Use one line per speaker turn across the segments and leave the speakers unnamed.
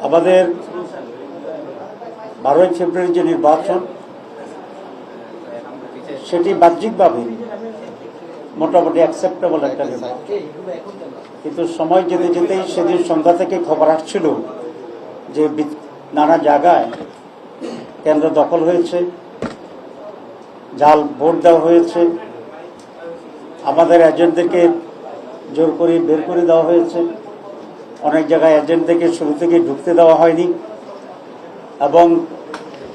আমাদের 12ই ফেব্রুয়ারি যে নির্বাচন, সেটি বাহ্যিকভাবে মোটামুটি অ্যাকসেপ্টেবল একটা নির্বাচন, কিন্তু সময় যেতে যেতেই সেদিন সন্ধ্যা থেকে খবর আসছিল যে নানা জায়গায় কেন্দ্র দখল হয়েছে, জাল ভোট দেওয়া হয়েছে, আমাদের এজেন্টদেরকে জোর করে বের করে দেওয়া হয়েছে, অনেক জায়গায় এজেন্টদেরকে শুরু থেকে ঢুকতে দেওয়া হয়নি, এবং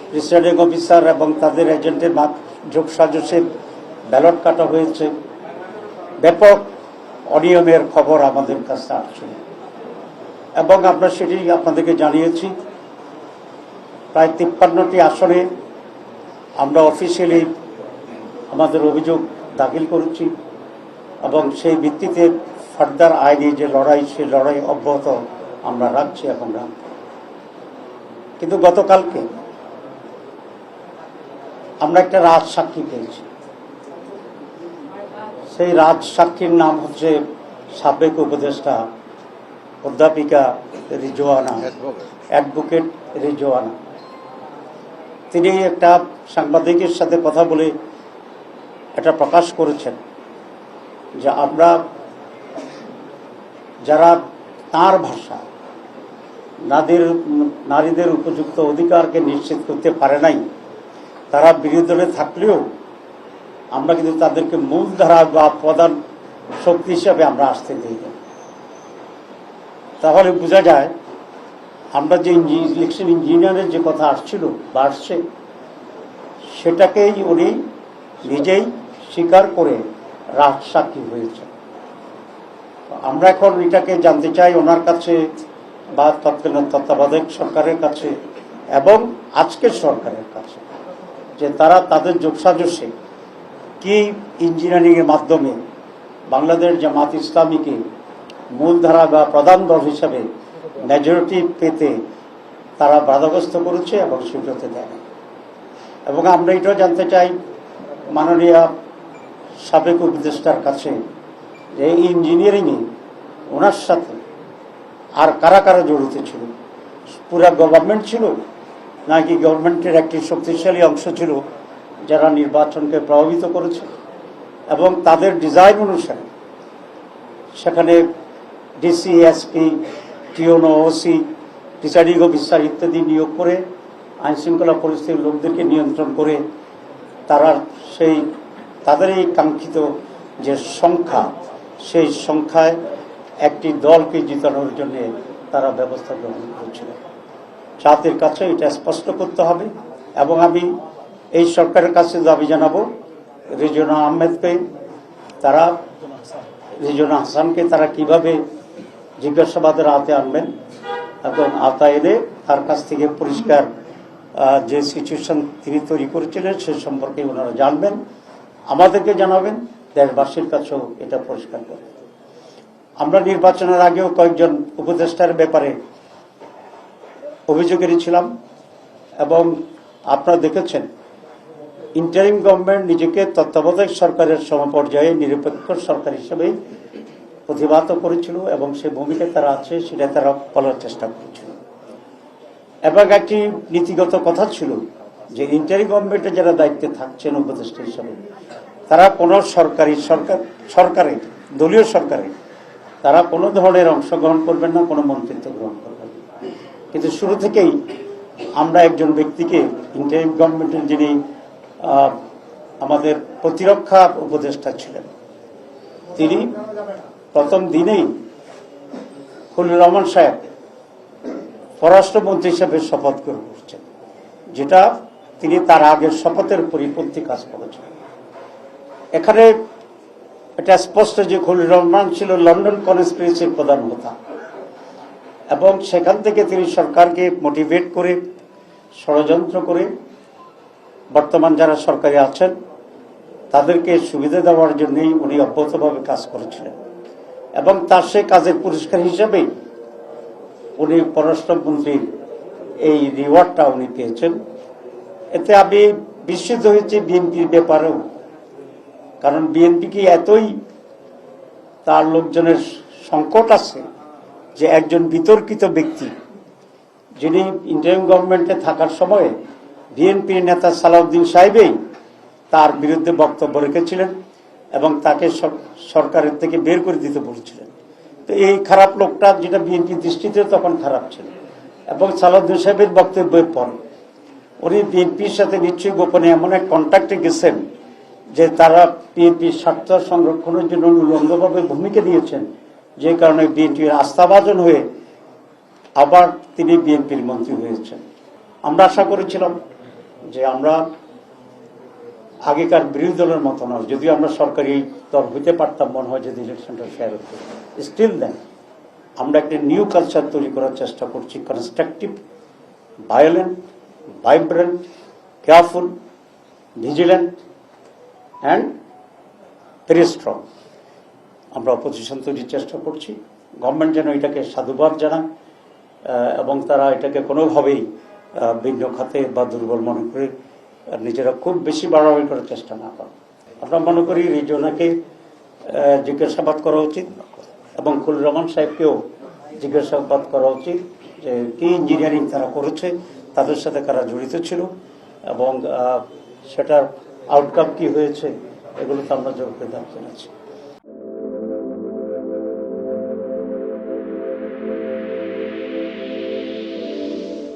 প্রিসাইডিং অফিসার এবং তাদের এজেন্টের যোগসাজশে ব্যালট কাটা হয়েছে। ব্যাপক অনিয়মের খবর আমাদের কাছে আসছিল এবং আমরা সেটি আপনাদেরকে জানিয়েছি। প্রায় 53টি আসনে আমরা অফিসিয়ালি আমাদের অভিযোগ দাখিল করেছি এবং সেই ভিত্তিতে ফার্দার আইনি যে লড়াই, সেই লড়াই অব্যাহত আমরা রাখছি এখন রাখব। কিন্তু গতকালকে আমরা একটা রাজসাক্ষী পেয়েছি। সেই রাজসাক্ষীর নাম হচ্ছে সাবেক উপদেষ্টা অধ্যাপিকা রিজওয়ানা, অ্যাডভোকেট রিজওয়ানা। তিনি একটা সাংবাদিকের সাথে কথা বলে এটা প্রকাশ করেছেন যে আমরা যারা তার ভাষা নারীদের উপযুক্ত অধিকারকে নিশ্চিত করতে পারে নাই, তারা বিরোধী দলে থাকলেও আমরা কিন্তু তাদেরকে মূলধারা বা প্রধান শক্তি হিসাবে আমরা আসতে দিই। তাহলে বোঝা যায় আমরা যে ইলেকশন ইঞ্জিনিয়ারের যে কথা আসছিল বা আসছে, সেটাকেই উনি নিজেই স্বীকার করে রাজসাক্ষী হয়েছে। আমরা এখন এটাকে জানতে চাই ওনার কাছে বা তৎকালীন তত্ত্বাবধায়ক সরকারের কাছে এবং আজকের সরকারের কাছে, যে তারা তাদের যোগসাজশে কি ইঞ্জিনিয়ারিংয়ের মাধ্যমে বাংলাদেশ জামাত ইসলামীকে মূলধারা বা প্রধান দল হিসাবে মেজরিটি পেতে তারা বাধাগ্রস্ত করেছে এবং স্বীকৃতি দেয়। এবং আমরা এটাও জানতে চাই মাননীয় সাবেক উপদেষ্টার কাছে যে এই ইঞ্জিনিয়ারিংয়ে ওনার সাথে আর কারা কারা জড়িত ছিল, পুরা গভর্নমেন্ট ছিল নাকি গভর্নমেন্টের একটি শক্তিশালী অংশ ছিল যারা নির্বাচনকে প্রভাবিত করেছে, এবং তাদের ডিজাইন অনুসারে সেখানে ডিসি, এসপি, টিওনো, ওসি, প্রিসাইডিং অফিসার ইত্যাদি নিয়োগ করে আইনশৃঙ্খলা পরিস্থিতির লোকদেরকে নিয়ন্ত্রণ করে তারা তাদের এই কাঙ্ক্ষিত যে সংখ্যা, সেই সংখ্যায় একটি দলকে জিতানোর জন্য তারা ব্যবস্থা গ্রহণ করেছিল। জাতির কাছে এটা স্পষ্ট করতে হবে এবং আমি এই সরকারের কাছে দাবি জানাবো রিজওয়ানা আহমেদকে, রিজওয়ানা হাসানকে তারা কিভাবে জিজ্ঞাসাবাদের আওতায় আনবেন এবং আওতায় এনে তার কাছ থেকে পরিষ্কার যে সিচুয়েশন তিনি তৈরি করেছিলেন সে সম্পর্কে ওনারা জানবেন, আমাদেরকে জানাবেন, দেশবাসীর কাছেও এটা পরিষ্কার করবেন। আমরা নির্বাচনের আগেও কয়েকজন উপদেষ্টার ব্যাপারে অভিযোগ এনেছিলাম এবং আপনারা দেখেছেন ইন্টারিম গভর্নমেন্ট নিজেকে তত্ত্বাবধায়ক সরকারের সমপর্যায়ে নিরপেক্ষ সরকার হিসেবে প্রতিবাদ করেছিল এবং সে ভূমিকা তারা আছে সেটা তারা বলার চেষ্টা করেছিল। এবং একটি নীতিগত কথা ছিল যে ইন্টারিম গভর্নমেন্টে যারা দায়িত্বে থাকছেন উপদেষ্টা হিসাবে তারা কোনো সরকারে দলীয় সরকারে তারা কোনো ধরনের অংশগ্রহণ করবেন না, কোনো মন্ত্রিত্ব গ্রহণ করবেন না। কিন্তু শুরু থেকেই আমরা একজন ব্যক্তিকে ইন্টারিম গভর্নমেন্টের যিনি আমাদের প্রতিরক্ষা উপদেষ্টা ছিলেন, তিনি প্রথম দিনেই খলিলুর রহমান সাহেব পররাষ্ট্রমন্ত্রী হিসেবে শপথ গ্রহণ করছেন, যেটা তিনি তার আগের শপথের পরিপন্থী কাজ করেছেন। এখানে এটা স্পষ্ট যে খলিলুর রহমান ছিল লন্ডন কনস্পিরেসির প্রধান হোতা এবং সেখান থেকে তিনি সরকারকে মোটিভেট করে ষড়যন্ত্র করে বর্তমান যারা সরকারে আছেন তাদেরকে সুবিধা দেওয়ার জন্যই উনি অব্যাহতভাবে কাজ করেছিলেন এবং তার সেই কাজের পুরস্কার হিসাবেই উনি পররাষ্ট্রমন্ত্রীর এই রিওয়ার্ডটা উনি পেয়েছেন। এতে আমি বিস্মিত হয়েছি বিএনপির ব্যাপারেও, কারণ বিএনপি কি এতই তার লোকজনের সংকট আছে যে একজন বিতর্কিত ব্যক্তি যিনি ইন্টারিম গভর্নমেন্টে থাকার সময়ে বিএনপির নেতা সালাউদ্দিন সাহেবই তার বিরুদ্ধে বক্তব্য রেখেছিলেন এবং তাকে সরকারের থেকে বের করে দিতে বলেছিলেন। তো এই খারাপ লোকটা, যেটা বিএনপির দৃষ্টিতে তখন খারাপ ছিল, এবং সালাউদ্দিন সাহেবের বক্তব্যের পর উনি বিএনপির সাথে নিশ্চয়ই গোপনে এমন এক কন্ট্যাক্টে গেছেন যে তারা বিএনপির স্বার্থ সংরক্ষণের জন্য উলঙ্গভাবে ভূমিকা দিয়েছেন, যে কারণে বিএনপির আস্থাভাজন হয়ে আবার তিনি বিএনপির মন্ত্রী হয়েছেন। আমরা আশা করেছিলাম যে আমরা আগেকার বিরোধী দলের মতো নয়, যদিও আমরা সরকারি দল হইতে পারতাম মনে হয় যদি ইলেকশনটা শেয়ার হতো, স্টিল দেন আমরা একটা নিউ কালচার তৈরি করার চেষ্টা করছি, constructive, violent, vibrant, careful, vigilant and very strong. আমরা অপোজিশন তৈরির চেষ্টা করছি। গভর্নমেন্ট যেন এটাকে সাধুবাদ জানায় এবং তারা এটাকে কোনোভাবেই ভিন্ন খাতে বা দুর্বল মনে করে নিজেরা খুব বেশি বাড়াবাড়ি করার চেষ্টা না করে। আমরা মনে করি রিজওয়ানাকে জিজ্ঞাসাবাদ করা উচিত এবং খুলুর রহমান সাহেবকেও জিজ্ঞাসাবাদ করা উচিত যে কি ইঞ্জিনিয়ারিং তারা করেছে, তাদের সাথে কারা জড়িত ছিল এবং সেটার আউটকাম কি হয়েছে, এগুলো তো আমরা জোর করে দাবি জানাচ্ছি।